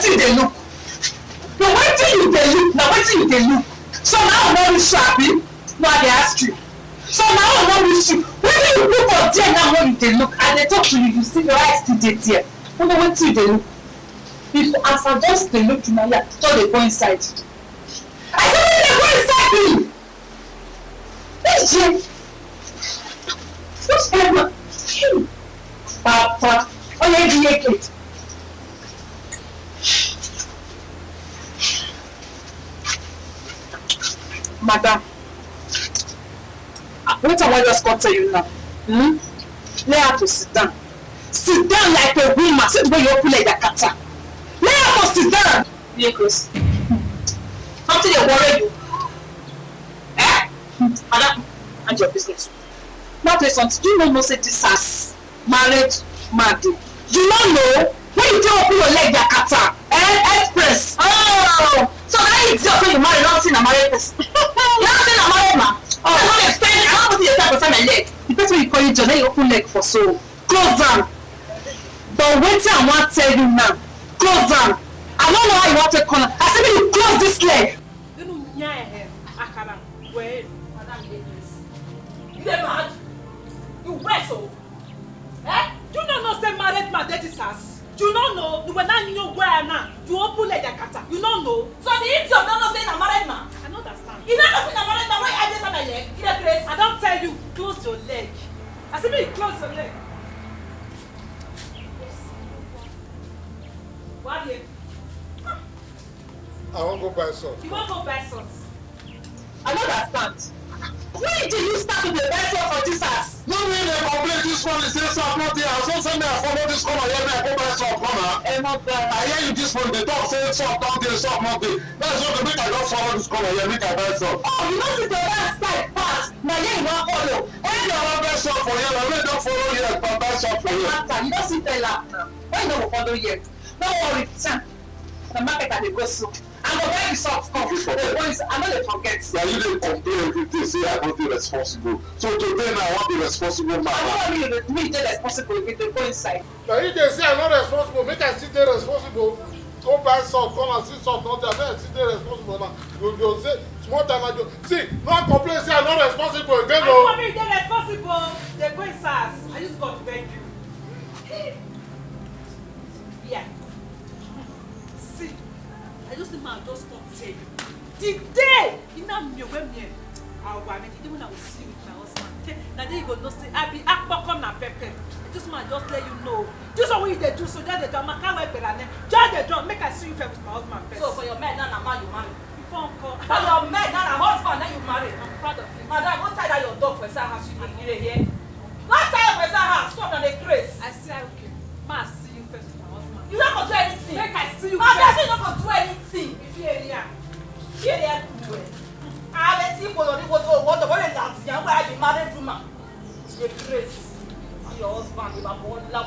wetin they look. The wetin you dey look, na wetin you dey look. So now I no reach you, abi? No, I dey ask you. So now I no reach you. Wetin you put for there now when you dey look? I dey talk to you, you see your eyes still dey there. No know wetin you dey look. If as I just dey look you now, yeah, just dey go inside. I say make you dey go inside me. Which ever? Papa, oye di yeke. Madam, what I want just come tell you now. Let her to sit down. Sit down like a woman. Sit where you open like a kata. Let her to sit down. Yekos. Something they worry you. Eh? Madam, and your business. Now there's something you don't know say this as married man. You don't know when you tell open your leg like kata. Express. Oh, so that is your friend you marry, not saying a married person. You not saying a married man. Oh, I'm not extending. I'm not putting yourself beside my leg. The person you call you John, then you open leg for so. Close down. But wait till I want to tell you now. Close down. I don't know how you want to corner. I said you close this leg. You know, yeah, Akara. Wait, Madam Ladies. You get mad? You wrestle. Eh? You don't know say married man that is us. You don't know. You were not know where now. You open like a kata. You don't know. So the idiot don't know say I'm married man. I don't understand. You don't know say I'm married man. Why I just on my leg? Get a place. I don't tell you close your leg. I said you close your leg. What here? I won't go buy salt. You won't go buy salt. I don't understand. When did you start with the best one for this house? No way they complain this one is saying salt not there. I saw something I follow this corner here, I go buy salt corner. I hear you this one, they talk say salt not there, salt not there. That's what they make I don't follow this corner here, make I buy salt. Oh, you don't see the last side pass. Now here you don't follow. Why you don't buy salt for here? I really don't follow here, but buy salt for here. You don't see fella now. Why you don't follow yet? Don't worry, Chan. The market that they go soon. I'm going to buy the salt come. I'm not going to forget. Yeah, you didn't complain everything, say I won't be responsible. So today now I want to be responsible man. I don't want me to be responsible if they go inside. Now if they say I'm not responsible, make I sit there responsible. Go buy salt, come and see salt, not there. Make I sit there responsible now. You'll say, small time I do. See, no complain, say I'm not responsible again. I don't want me to be responsible. They go inside. I just got to beg you. Yeah. See, I just think I just can't tell you. Today, you know me when me, I when I will see with my husband. Now then you go no say I be akpoko na pepe. Just man just let you know. This is what they do. So just they do. I can't wait better. Just they do. Make I see you first with my husband first. So for your man, now man you marry. Before uncle. For your man, now husband, now you marry. I'm proud of you. Madam, go tie that your dog for inside house. You dey here. Go tie it for inside house. Stop on the grace. I say okay. Ma see you first with my husband. You not gonna do anything. Make I see you Madam, first. you not gonna do anything. If you area. Here they are doing. I let you go. You go to what the one that young guy be married woman. The grace. And your husband, you are born love.